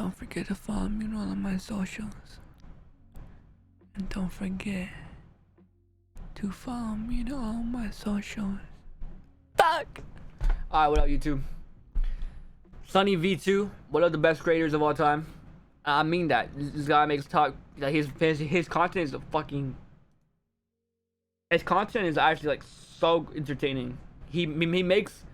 Don't forget to follow me on all of my socials. And don't forget to follow me on all my socials. Fuck! Alright, what up, YouTube? Sunny V2, one of the best creators of all time. I mean that. This guy makes talk. Like his content is fucking. His content is actually like so entertaining. He makes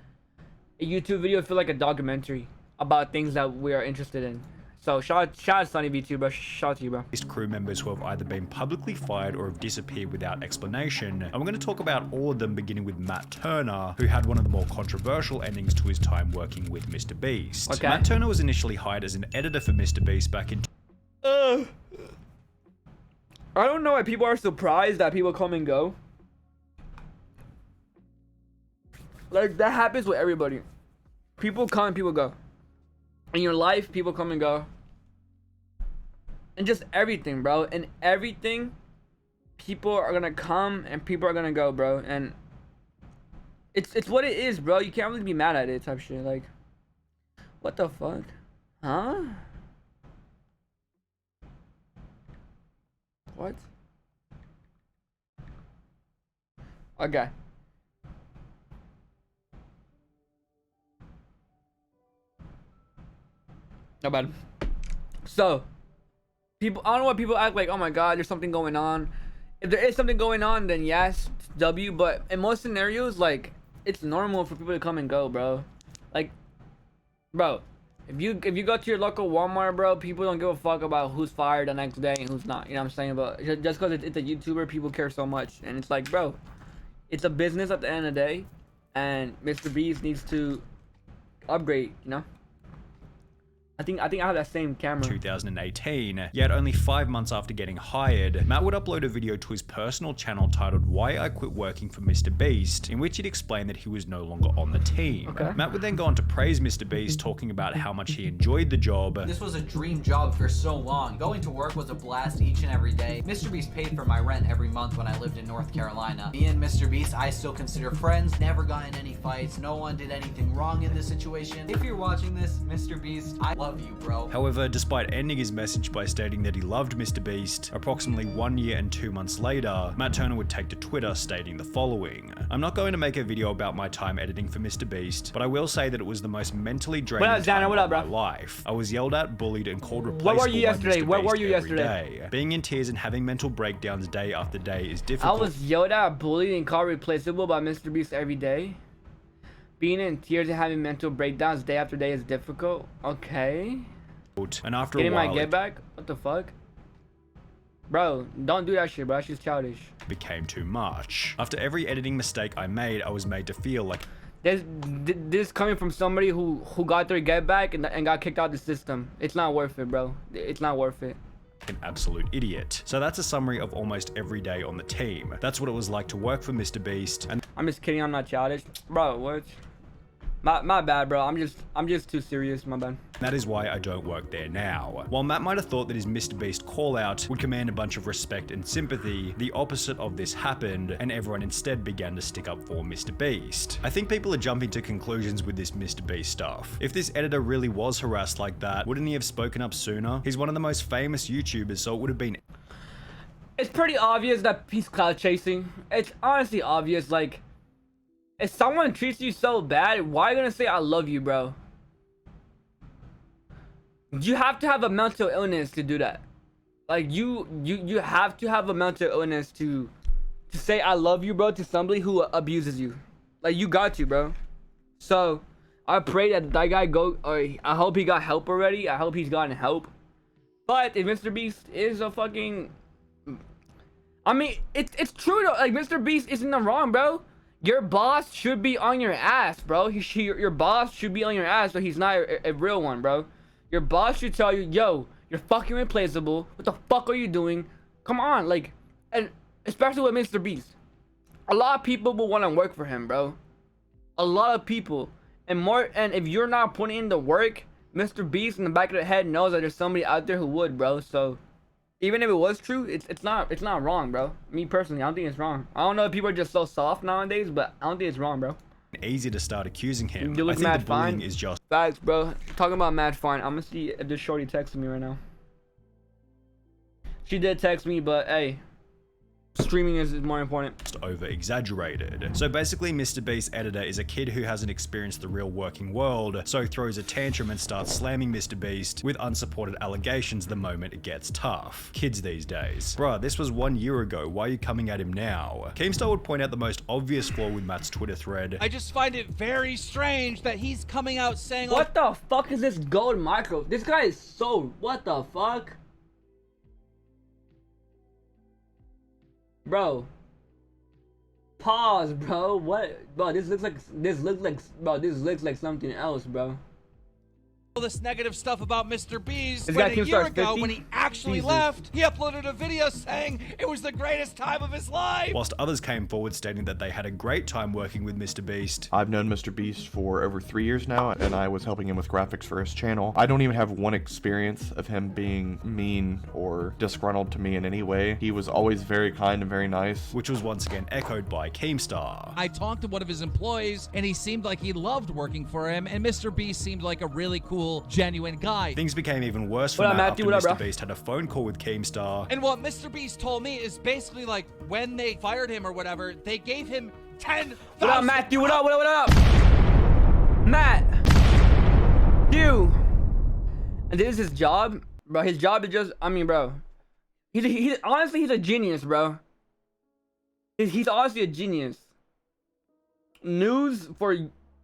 a YouTube video feel like a documentary about things that we are interested in. So shout out Sunny V2, bro. Shout out to you, bro. Crew members who have either been publicly fired or have disappeared without explanation. And we're going to talk about all of them, beginning with Matt Turner, who had one of the more controversial endings to his time working with MrBeast. Okay. Matt Turner was initially hired as an editor for MrBeast back in I don't know why people are surprised that people come and go. Like, that happens with everybody. People come and people go. In your life, people come and go. And just everything, bro. And everything, people are gonna come and people are gonna go, bro. And it's what it is, bro. You can't really be mad at it type shit. Like, what the fuck? Huh? What? Okay. No bad. So, people, I don't know why people act like, oh my god, there's something going on. If there is something going on, then yes, W. But in most scenarios, like, it's normal for people to come and go, bro. Like, bro, if you go to your local Walmart, bro, people don't give a fuck about who's fired the next day and who's not. You know what I'm saying? But just because it's a YouTuber, people care so much, and it's like, bro, it's a business at the end of the day, and MrBeast needs to upgrade. You know. I think I have that same camera. 2018, yet only 5 months after getting hired, Matt would upload a video to his personal channel titled "Why I Quit Working for MrBeast," in which he'd explain that he was no longer on the team. Okay. Matt would then go on to praise MrBeast, talking about how much he enjoyed the job. This was a dream job for so long. Going to work was a blast each and every day. MrBeast paid for my rent every month when I lived in North Carolina. Me and MrBeast, I still consider friends, never got in any fights, no one did anything wrong in this situation. If you're watching this, MrBeast, I love you, bro. However, despite ending his message by stating that he loved MrBeast, approximately 1 year and 2 months later, Matt Turner would take to Twitter stating the following: "I'm not going to make a video about my time editing for MrBeast, but I will say that it was the most mentally draining time of my life. I was yelled at, bullied, and called replaceable. Where were you yesterday? Where were you every yesterday? day. Being in tears and having mental breakdowns day after day is difficult." I was yelled at, bullied, and called replaceable by MrBeast every day. Being in tears and having mental breakdowns day after day is difficult. Okay. And after Getting a while, my get back? What the fuck? Bro, don't do that shit, bro. She's childish. it became too much. After every editing mistake I made, I was made to feel like This coming from somebody who got their get back and got kicked out of the system. It's not worth it, bro. It's not worth it. An absolute idiot. So that's a summary of almost every day on the team. That's what it was like to work for MrBeast. And I'm just kidding. I'm not childish, bro. What? My bad, bro. I'm just too serious. My bad. that is why I don't work there now. While Matt might have thought that his MrBeast call out would command a bunch of respect and sympathy, the opposite of this happened, and everyone instead began to stick up for MrBeast. I think people are jumping to conclusions with this MrBeast stuff. If this editor really was harassed like that, wouldn't he have spoken up sooner? He's one of the most famous YouTubers, so it would have been... It's pretty obvious that he's cloud chasing. It's honestly obvious. Like, if someone treats you so bad, why are you gonna say I love you, bro? You have to have a mental illness to do that. Like, you have to have a mental illness to say I love you, bro, to somebody who abuses you. Like, you got to, bro. So I pray that guy go, or I hope he got help already. I hope he's gotten help. But if MrBeast is a fucking, I mean, it's true though. Like, MrBeast isn't wrong, bro. Your boss should be on your ass, bro. Your boss should be on your ass, but he's not a real one, bro. Your boss should tell you, yo, you're fucking replaceable. What the fuck are you doing? Come on, like, and especially with MrBeast. A lot of people will want to work for him, bro. A lot of people. And if you're not putting in the work, MrBeast in the back of the head knows that there's somebody out there who would, bro. So even if it was true, it's not wrong, bro. Me personally, I don't think it's wrong. I don't know if people are just so soft nowadays, but I don't think it's wrong, bro. easy to start accusing him. You I look think the mad bullying fine. is just Facts, bro. Talking about mad fine. I'm gonna see if this shorty texting me right now. She did text me, but hey, streaming is more important. over exaggerated. So basically, MrBeast's editor is a kid who hasn't experienced the real working world, so throws a tantrum and starts slamming MrBeast with unsupported allegations the moment it gets tough. Kids these days. Bruh, this was 1 year ago, why are you coming at him now? Keemstar would point out the most obvious flaw with Matt's Twitter thread. I just find it very strange that he's coming out saying, What the fuck is this gold micro? This guy is so... What the fuck? Bro. Pause, bro. What? Bro, this looks like something else, bro. all this negative stuff about MrBeast This when guy a Keemstar year is ago 50? when he actually Jesus. left, he uploaded a video saying it was the greatest time of his life. Whilst others came forward stating that they had a great time working with MrBeast. I've known MrBeast for over 3 years now, and I was helping him with graphics for his channel. I don't even have one experience of him being mean or disgruntled to me in any way. He was always very kind and very nice. Which was once again echoed by Keemstar. I talked to one of his employees and he seemed like he loved working for him, and MrBeast seemed like a really cool, genuine guy. Things became even worse for What up, Matt Matthew? after What up, bro? MrBeast had a phone call with Keemstar. And what MrBeast told me is basically like when they fired him or whatever, they gave him 10,000. What up, Matthew? What up? What up? What up? Matt. You. And this is his job, bro. His job is just... I mean, bro. He's honestly, he's a genius, bro. He's honestly a genius. News for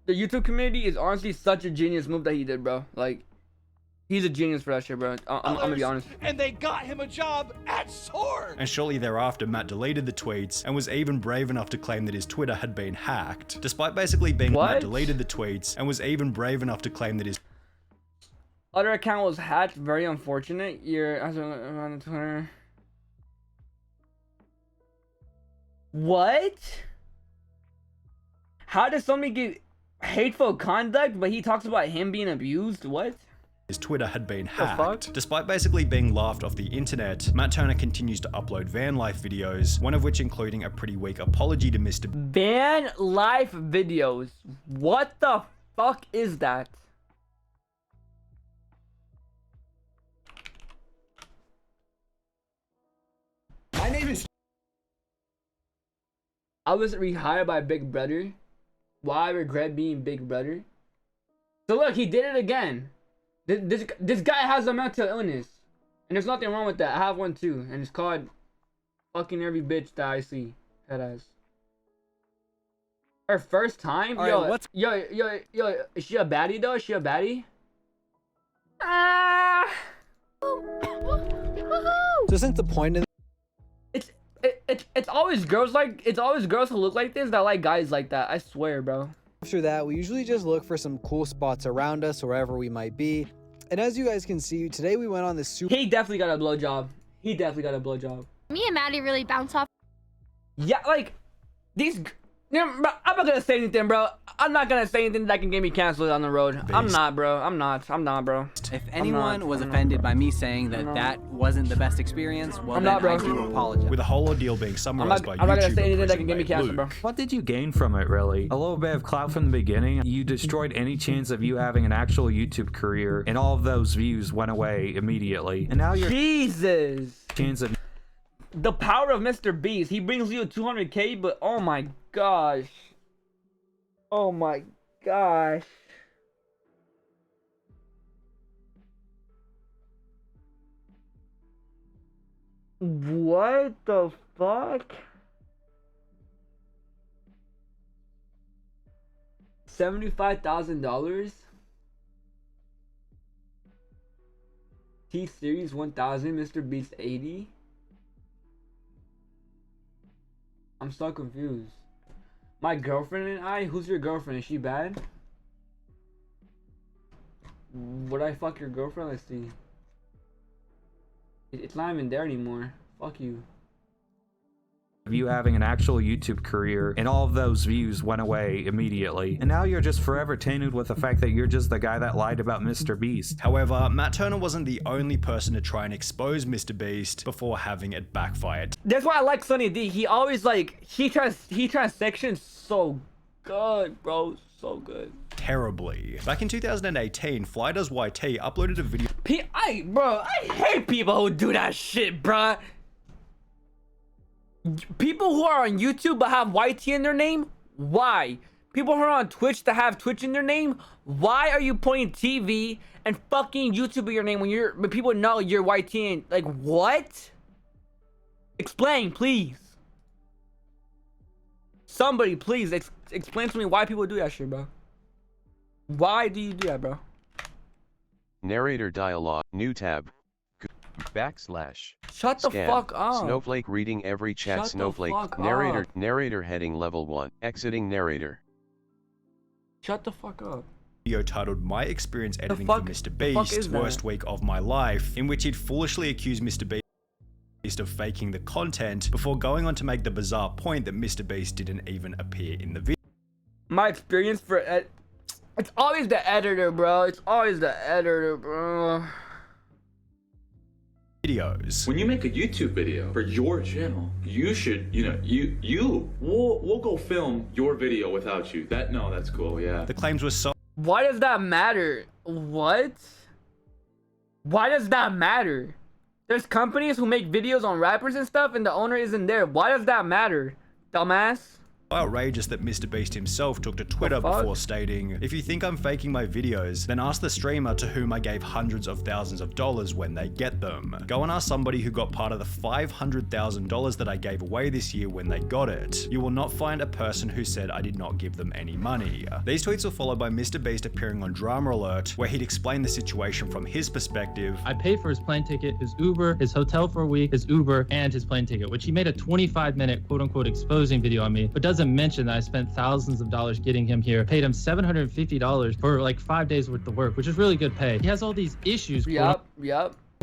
the YouTube community is honestly such a genius move that he did, bro. Like, he's a genius for that shit, bro. I'm gonna be honest. And they got him a job at Sword. And shortly thereafter, Matt deleted the tweets and was even brave enough to claim that his Twitter had been hacked. Despite basically being What? Matt deleted the tweets and was even brave enough to claim that his Other account was hacked. Very unfortunate. You're on Twitter. What? How does somebody get hateful conduct, but he talks about him being abused? What? his Twitter had been fuck? hacked. Despite basically being laughed off the internet, Matt Turner continues to upload van life videos, one of which including a pretty weak apology to Mr. Van life videos. What the fuck is that? My name is I was rehired by Big Brother. Why I regret being Big Brother? So look, he did it again. This guy has a mental illness. And there's nothing wrong with that. I have one too. And it's called fucking every bitch that I see. That ass. Her first time? All right, what's- yo, is she a baddie though? Is she a baddie? Ah. So isn't the point in It's always girls who look like this that like guys like that. I swear, bro. after that, we usually just look for some cool spots around us, wherever we might be. And as you guys can see, today we went on this super He definitely got a blowjob. He definitely got a blowjob. Me and Maddie really bounce off. Yeah, like these. Yeah, bro, I'm not gonna say anything, bro. I'm not gonna say anything that can get me canceled on the road. I'm not, bro. I'm not, bro. If anyone was I'm not, offended bro. by me saying that not. that wasn't the best experience, well I'm then not, bro. I do apologize. With the whole ordeal being I'm summarized not by gonna YouTuber say anything that prison can get me mate canceled, bro. Luke. What did you gain from it, really? A little bit of clout from the beginning. You destroyed any chance of you having an actual YouTube career, and all of those views went away immediately. And now your Jesus. chance of The power of MrBeast. He brings you 200K, but oh my gosh. Oh my gosh. What the fuck? $75,000? T-Series 1000, MrBeast 80? I'm so confused. My girlfriend and I? Who's your girlfriend? Is she bad? Would I fuck your girlfriend? Let's see. It's not even there anymore. Fuck you. you having an actual YouTube career, and all of those views went away immediately. And now you're just forever tainted with the fact that you're just the guy that lied about MrBeast. However, Matt Turner wasn't the only person to try and expose MrBeast before having it backfire. That's why I like Sunny D. He always like he trans sections so good, bro. So good. Terribly. Back in 2018, Fly Does YT uploaded a video Bro, I hate people who do that shit, bruh. People who are on YouTube but have YT in their name? Why? People who are on Twitch that have Twitch in their name? Why are you putting TV and fucking YouTube in your name when people know you're YT in? Like, what? Explain, please. Somebody, please, explain to me why people do that shit, bro. Why do you do that, bro? Narrator dialogue, new tab. Shut the Scan. fuck up. Snowflake reading every chat. Shut the Snowflake. fuck Narrator. up. Narrator heading level 1. Exiting narrator. Shut the fuck up. titled My Experience Editing fuck- for Mr. the fuck is Beast, that? Worst Week of My Life, in which he'd foolishly accused Mr. Beast of faking the content before going on to make the bizarre point that Mr. Beast didn't even appear in the video. My experience for it's always the editor, bro. It's always the editor, bro. Videos. When you make a YouTube video for your channel, you should, we'll go film your video without you. That's cool, yeah. The claims were so Why does that matter? What? Why does that matter? There's companies who make videos on rappers and stuff and the owner isn't there. Why does that matter? Dumbass. outrageous that Mr. Beast himself took to Twitter fuck? before stating, "If you think I'm faking my videos, then ask the streamer to whom I gave hundreds of thousands of dollars when they get them. Go and ask somebody who got part of the $500,000 that I gave away this year when they got it. You will not find a person who said I did not give them any money." These tweets were followed by Mr. Beast appearing on Drama Alert, where he'd explain the situation from his perspective. I paid for his plane ticket, his Uber, his hotel for a week, his Uber, and his plane ticket, which he made a 25-minute quote-unquote exposing video on me, but doesn't mention that I spent thousands of dollars getting him here, paid him $750 for like 5 days worth of work, which is really good pay. He has all these issues, Yep.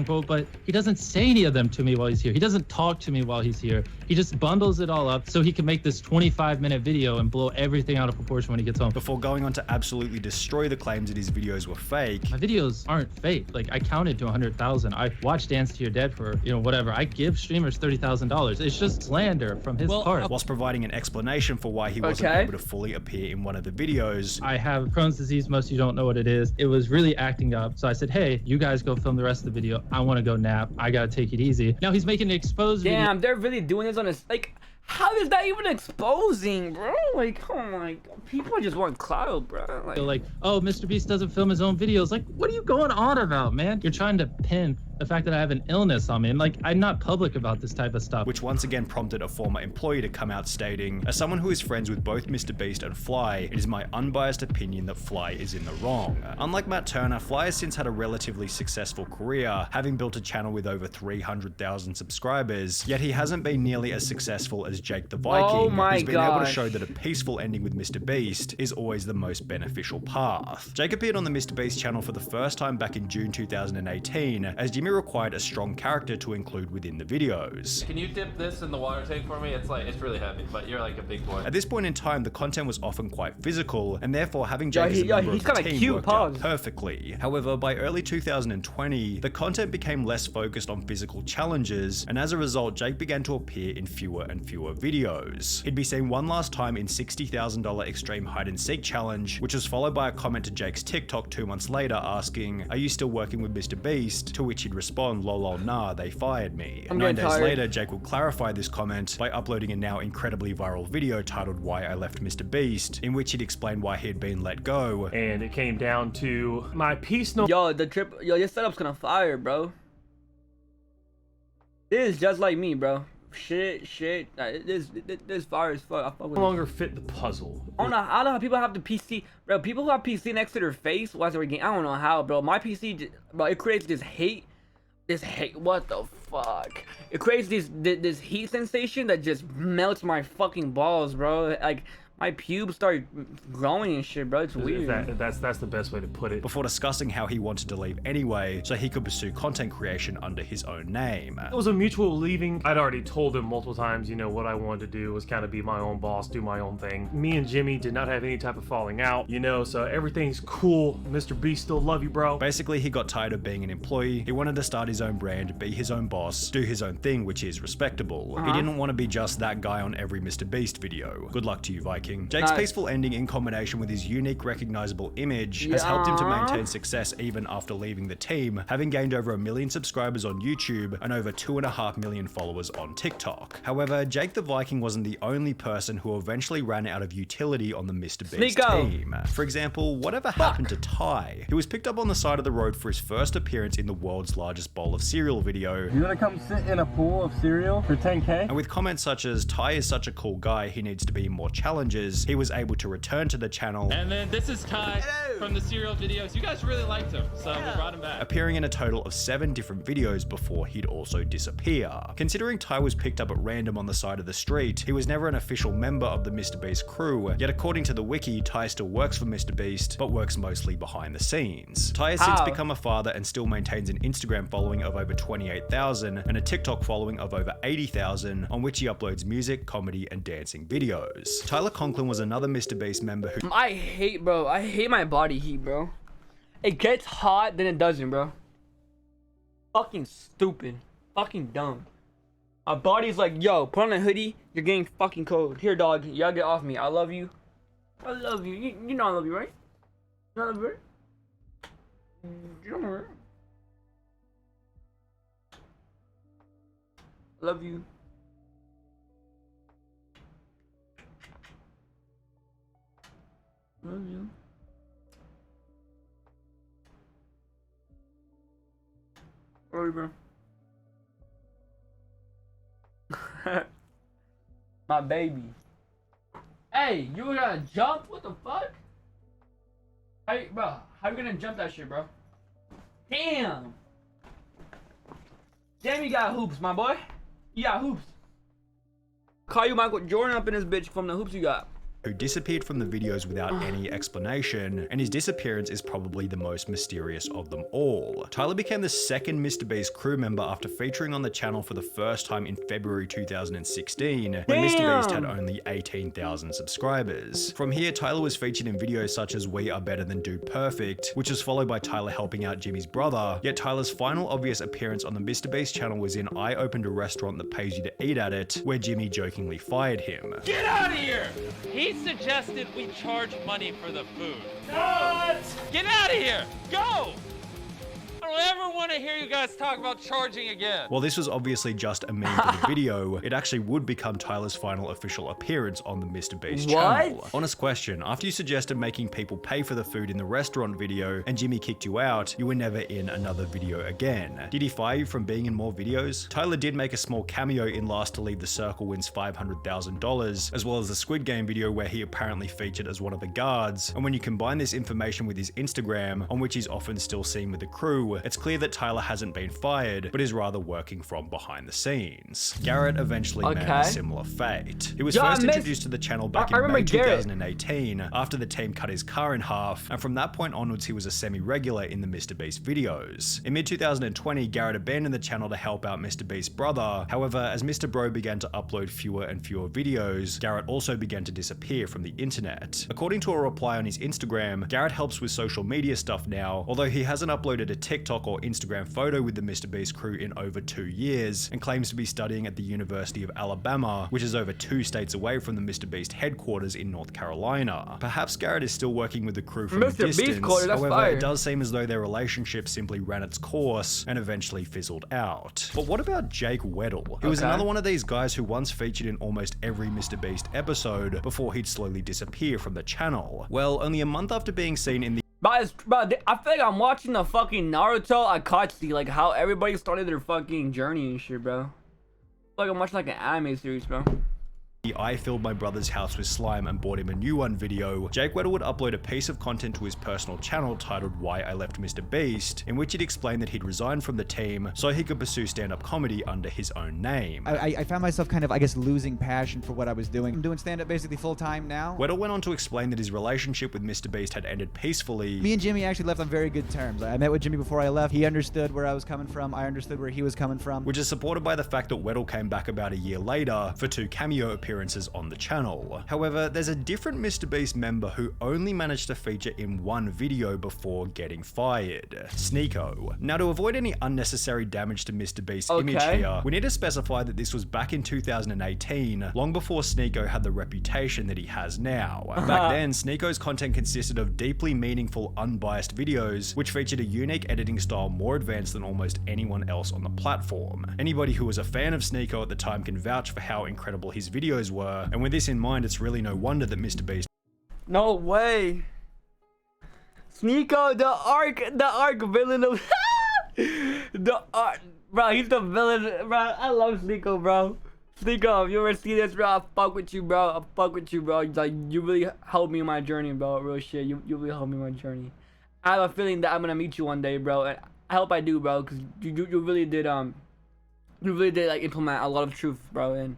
quote, but he doesn't say any of them to me while he's here. He doesn't talk to me while he's here. He just bundles it all up so he can make this 25-minute video and blow everything out of proportion when he gets home. Before going on to absolutely destroy the claims that his videos were fake. My videos aren't fake. Like, I counted to 100,000. I watched Dance to Your Dead for, whatever. I give streamers $30,000. It's just slander from his part. Whilst providing an explanation for why he wasn't able to fully appear in one of the videos. I have Crohn's disease. Most of you don't know what it is. It was really acting up. So I said, hey, you guys go film the rest of the video. I want to go nap. I got to take it easy. Now he's making an exposed video. Damn, they're really doing this on a, like, how is that even exposing, bro? Like, oh my god, people just want clout, bro. Like, oh, Mr. Beast doesn't film his own videos. Like, what are you going on about, man? You're trying to pin the fact that I have an illness on me. And like, I'm not public about this type of stuff. Which once again prompted a former employee to come out stating, "As someone who is friends with both Mr. Beast and Fly, it is my unbiased opinion that Fly is in the wrong." Unlike Matt Turner, Fly has since had a relatively successful career, having built a channel with over 300,000 subscribers, yet he hasn't been nearly as successful as Jake the Viking, who's been able to show that a peaceful ending with Mr. Beast is always the most beneficial path. Jake appeared on the Mr. Beast channel for the first time back in June 2018, as Jimmy required a strong character to include within the videos. Can you dip this in the water tank for me? It's really heavy, but you're like a big boy. At this point in time, the content was often quite physical, and therefore having Jake as a member of the team cute, worked out perfectly. However, by early 2020, the content became less focused on physical challenges, and as a result, Jake began to appear in fewer and fewer videos. He'd be seen one last time in $60,000 Extreme Hide and Seek Challenge, which was followed by a comment to Jake's TikTok 2 months later asking, "Are you still working with Mr. Beast?" To which he'd respond, "Lol, nah, they fired me." 9 days later, Jake would clarify this comment by uploading a now incredibly viral video titled "Why I Left Mr. Beast," in which he'd explain why he had been let go. And it came down to my piece. Yo, this setup's gonna fire, bro. This is just like me, bro. Shit. This fire as fuck. I fuck with no longer fit the puzzle. I don't know how people have the PC, bro. People who have PC next to their face while they're getting. I don't know how, bro. My PC, bro, it creates this hate. What the fuck? It creates this heat sensation that just melts my fucking balls, bro. Like, my pubes start growing and shit, bro. It's weird. That's the best way to put it. Before discussing how he wanted to leave anyway, so he could pursue content creation under his own name. It was a mutual leaving. I'd already told him multiple times, what I wanted to do was kind of be my own boss, do my own thing. Me and Jimmy did not have any type of falling out, so everything's cool. Mr. Beast, still love you, bro. Basically, he got tired of being an employee. He wanted to start his own brand, be his own boss, do his own thing, which is respectable. He didn't want to be just that guy on every Mr. Beast video. Good luck to you, Viking. Viking. Jake's peaceful ending in combination with his unique recognizable image has helped him to maintain success even after leaving the team, having gained over 1 million subscribers on YouTube and over 2.5 million followers on TikTok. However, Jake the Viking wasn't the only person who eventually ran out of utility on the MrBeast team. For example, whatever happened to Ty? He was picked up on the side of the road for his first appearance in the world's largest bowl of cereal video. You wanna come sit in a pool of cereal for 10K? And with comments such as, Ty is such a cool guy, he needs to be in more challenges, he was able to return to the channel. And then this is Ty from the cereal videos. You guys really liked him, so we brought him back. Appearing in a total of 7 different videos before he'd also disappear. Considering Ty was picked up at random on the side of the street, he was never an official member of the MrBeast crew, yet according to the wiki, Ty still works for MrBeast, but works mostly behind the scenes. Ty has since become a father and still maintains an Instagram following of over 28,000 and a TikTok following of over 80,000, on which he uploads music, comedy, and dancing videos. Tyler Conklin was another MrBeast member who— I hate my body heat, bro. It gets hot, then it doesn't, bro. Fucking stupid. Fucking dumb. My body's like, yo, put on a hoodie, you're getting fucking cold. Here, dog, y'all get off me. I love you. I love you. You know I love you, right? You know I love you, right? You know, right? Love you. Love you. Love you, bro. My baby. Hey, you gonna jump? What the fuck? Hey, bro, how you gonna jump that shit, bro? Damn. Damn, you got hoops, my boy. You got hoops. Call you Michael Jordan up in this bitch from the hoops you got. Who disappeared from the videos without any explanation, and his disappearance is probably the most mysterious of them all. Tyler became the second MrBeast crew member after featuring on the channel for the first time in February 2016, when MrBeast had only 18,000 subscribers. From here, Tyler was featured in videos such as We Are Better Than Dude Perfect, which was followed by Tyler helping out Jimmy's brother, yet Tyler's final obvious appearance on the MrBeast channel was in I Opened a Restaurant That Pays You to Eat At It, where Jimmy jokingly fired him. Get out of here! He suggested we charge money for the food. What? Get out of here! Go! I don't ever want to hear you guys talk about charging again. While this was obviously just a meme for the video, it actually would become Tyler's final official appearance on the MrBeast channel. Honest question, after you suggested making people pay for the food in the restaurant video and Jimmy kicked you out, you were never in another video again. Did he fire you from being in more videos? Tyler did make a small cameo in Last to Leave the Circle Wins $500,000, as well as the Squid Game video where he apparently featured as one of the guards, and when you combine this information with his Instagram, on which he's often still seen with the crew, it's clear that Tyler hasn't been fired, but is rather working from behind the scenes. Garrett eventually met a similar fate. He was first introduced to the channel back in May 2018, after the team cut his car in half, and from that point onwards he was a semi-regular in the MrBeast videos. In mid-2020, Garrett abandoned the channel to help out MrBeast's brother. However, as Mr. Bro began to upload fewer and fewer videos, Garrett also began to disappear from the internet. According to a reply on his Instagram, Garrett helps with social media stuff now, although he hasn't uploaded a TikTok or Instagram photo with the MrBeast crew in over 2 years, and claims to be studying at the University of Alabama, which is over 2 states away from the MrBeast headquarters in North Carolina. Perhaps Garrett is still working with the crew from a distance, however, it does seem as though their relationship simply ran its course and eventually fizzled out. But what about Jake Weddle? He was another one of these guys who once featured in almost every MrBeast episode before he'd slowly disappear from the channel. Well, only a month after being seen in the Bro, I feel like I'm watching the fucking Naruto Akatsuki, like how everybody started their fucking journey and shit, bro. Like I'm watching like an anime series, bro. I filled my brother's house with slime and bought him a new one video, Jake Weddle would upload a piece of content to his personal channel titled Why I Left MrBeast, in which he'd explain that he'd resigned from the team so he could pursue stand-up comedy under his own name. I found myself kind of, I guess, losing passion for what I was doing. I'm doing stand-up basically full-time now. Weddle went on to explain that his relationship with MrBeast had ended peacefully. Me and Jimmy actually left on very good terms. I met with Jimmy before I left. He understood where I was coming from. I understood where he was coming from. Which is supported by the fact that Weddle came back about a year later for 2 cameo appearances appearances on the channel. However, there's a different MrBeast member who only managed to feature in one video before getting fired, Sneeko. Now, to avoid any unnecessary damage to MrBeast's image here, we need to specify that this was back in 2018, long before Sneeko had the reputation that he has now. Back then, Sneeko's content consisted of deeply meaningful, unbiased videos, which featured a unique editing style more advanced than almost anyone else on the platform. Anybody who was a fan of Sneeko at the time can vouch for how incredible his videos were, and with this in mind, it's really no wonder that MrBeast— No way. Sneeko, the arc villain of the arc, bro. He's the villain, bro. I love Sneeko, bro. Sneeko, if you ever see this, bro, I fuck with you, bro. I fuck with you, bro. Like, you really helped me in my journey, bro. Real shit. You really helped me in my journey. I have a feeling that I'm gonna meet you one day, bro. And I hope I do, bro, because you really did like implement a lot of truth, bro, and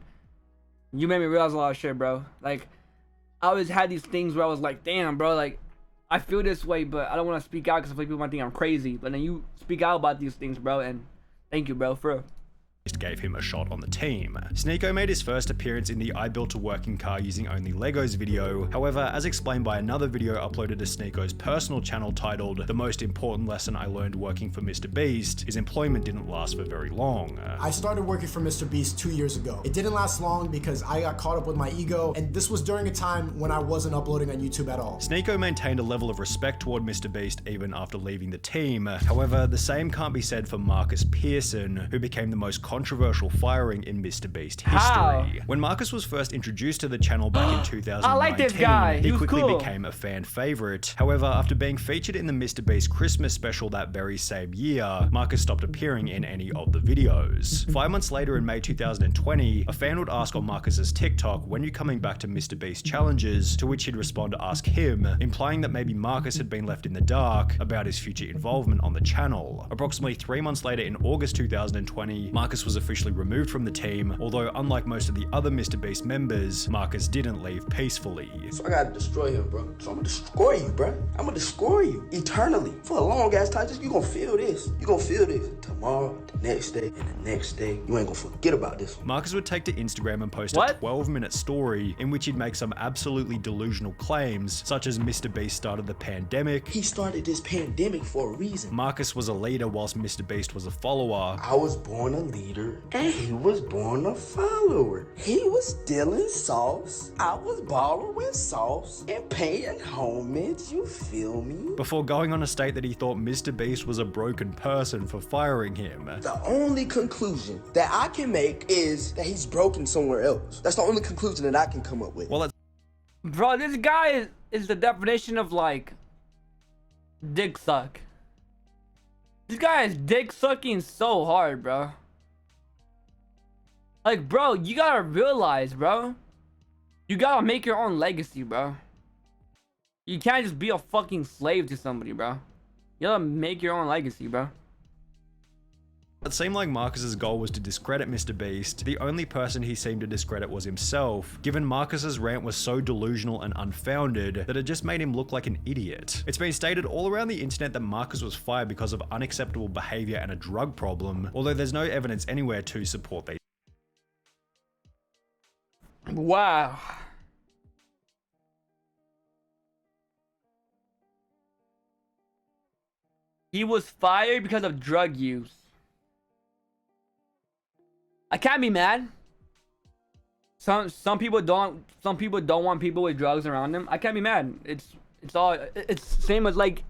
you made me realize a lot of shit, bro. Like, I always had these things where I was like, damn, bro, like, I feel this way, but I don't want to speak out because I feel like people might think I'm crazy. But then you speak out about these things, bro, and thank you, bro, for real. Gave him a shot on the team. Sneeko made his first appearance in the I built a working car using only Legos video. However, as explained by another video uploaded to Sneeko's personal channel titled The Most Important Lesson I Learned Working for MrBeast, his employment didn't last for very long. I started working for MrBeast 2 years ago. It didn't last long because I got caught up with my ego, and this was during a time when I wasn't uploading on YouTube at all. Sneeko maintained a level of respect toward MrBeast even after leaving the team. However, the same can't be said for Marcus Pearson, who became the most controversial firing in MrBeast history. How? When Marcus was first introduced to the channel back in 2019, I like this guy. he was quickly cool. became a fan favorite. However, after being featured in the MrBeast Christmas special that very same year, Marcus stopped appearing in any of the videos. 5 months later, in May 2020, a fan would ask on Marcus's TikTok, "When you coming back to MrBeast challenges?" To which he'd respond to ask him, implying that maybe Marcus had been left in the dark about his future involvement on the channel. Approximately 3 months later, in August 2020, Marcus was officially removed from the team, although unlike most of the other MrBeast members, Marcus didn't leave peacefully. So I gotta destroy him, bro. So I'm gonna destroy you, bro. I'm gonna destroy you eternally. For a long ass time, you gonna feel this. You gonna feel this tomorrow, the next day, and the next day. You ain't gonna forget about this. Marcus would take to Instagram and post a 12-minute story in which he'd make some absolutely delusional claims, such as MrBeast started the pandemic. He started this pandemic for a reason. Marcus was a leader whilst MrBeast was a follower. I was born a leader, and he was born a follower. He was stealing sauce. I was borrowing sauce and paying homage, you feel me? Before going on to state that he thought MrBeast was a broken person for firing him. The only conclusion that I can make is that he's broken somewhere else. That's the only conclusion that I can come up with. Well, bro, this guy is the definition of, like, dick suck. This guy is dick sucking so hard, bro. Like, bro, you gotta realize, bro. You gotta make your own legacy, bro. You can't just be a fucking slave to somebody, bro. You gotta make your own legacy, bro. It seemed like Marcus's goal was to discredit MrBeast. The only person he seemed to discredit was himself, given Marcus's rant was so delusional and unfounded that it just made him look like an idiot. It's been stated all around the internet that Marcus was fired because of unacceptable behavior and a drug problem, although there's no evidence anywhere to support these. Wow. He was fired because of drug use. I can't be mad. Some people don't want people with drugs around them. I can't be mad. It's same as, like,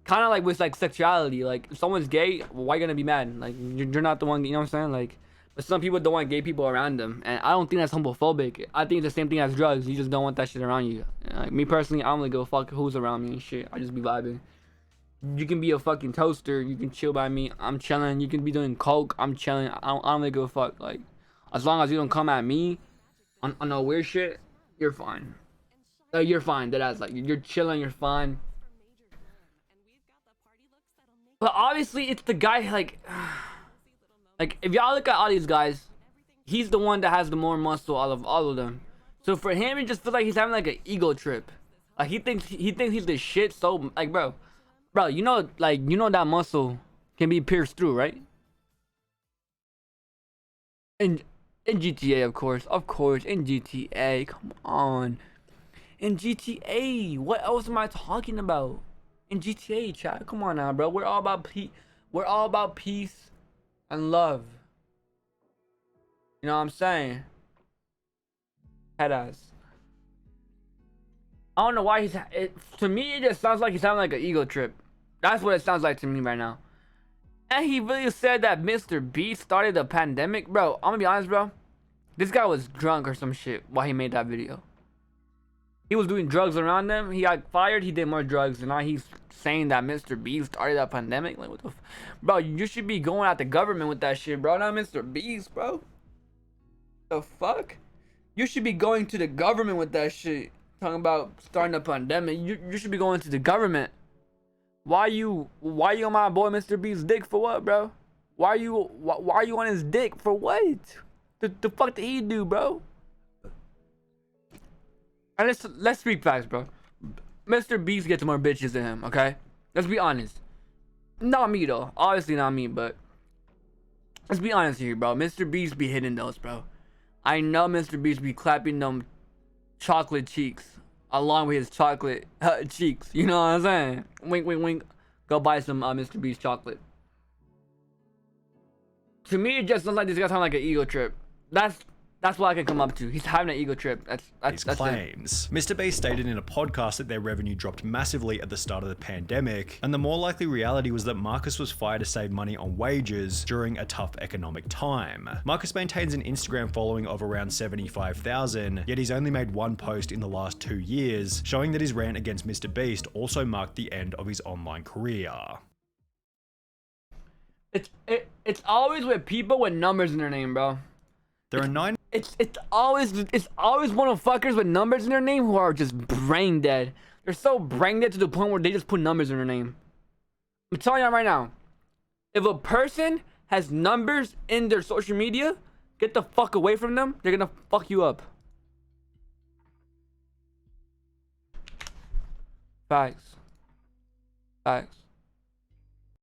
kind of like with, like, sexuality. Like, if someone's gay, why you gonna be mad? Like, you're not the one, you know what I'm saying? Like, but some people don't want gay people around them, and I don't think that's homophobic. I think it's the same thing as drugs. You just don't want that shit around you. Like, me personally, I don't really give a fuck who's around me and shit. I just be vibing. You can be a fucking toaster. You can chill by me. I'm chilling. You can be doing coke. I'm chilling. I don't really give a fuck. Like, as long as you don't come at me on no weird shit, you're fine. You're fine. That's like, you're chilling. You're fine. But obviously, it's the guy, like, like, if y'all look at all these guys, he's the one that has the more muscle out of all of them. So for him, it just feels like he's having, like, an ego trip. Like, he thinks he's the shit. So, like, bro, you know, like, you know that muscle can be pierced through, right? And In GTA, of course, in GTA. Come on. In GTA, what else am I talking about? In GTA, chat. Come on now, bro. We're all about peace and love. You know what I'm saying? Head ass. I don't know why to me, it just sounds like he's having like an ego trip. That's what it sounds like to me right now. And he really said that MrBeast started the pandemic. Bro, I'm gonna be honest, bro. This guy was drunk or some shit while he made that video. He was doing drugs around them. He got fired. He did more drugs. And now he's saying that MrBeast started that pandemic. Like, what the bro, you should be going at the government with that shit, bro. Not MrBeast, bro. The fuck? You should be going to the government with that shit. Talking about starting a pandemic. You should be going to the government. Why you on my boy MrBeast's dick for what, bro? Why you on his dick for what? The fuck did he do, bro? And let's speak facts, bro. MrBeast gets more bitches than him, okay? Let's be honest. Not me though. Obviously not me, but let's be honest here, bro. MrBeast be hitting those, bro. I know MrBeast be clapping them chocolate cheeks along with his chocolate cheeks. You know what I'm saying? Wink, wink, wink. Go buy some MrBeast chocolate. To me, it just looks like this guy's having like an ego trip. That's what I can come up to. He's having an ego trip. That's claims. MrBeast stated in a podcast that their revenue dropped massively at the start of the pandemic, and the more likely reality was that Marcus was fired to save money on wages during a tough economic time. Marcus maintains an Instagram following of around 75,000, yet he's only made one post in the last 2 years, showing that his rant against MrBeast also marked the end of his online career. It's always with people with numbers in their name, bro. There are 9. It's always motherfuckers with numbers in their name who are just brain dead. They're so brain dead to the point where they just put numbers in their name. I'm telling you right now, if a person has numbers in their social media, get the fuck away from them. They're gonna fuck you up. Facts.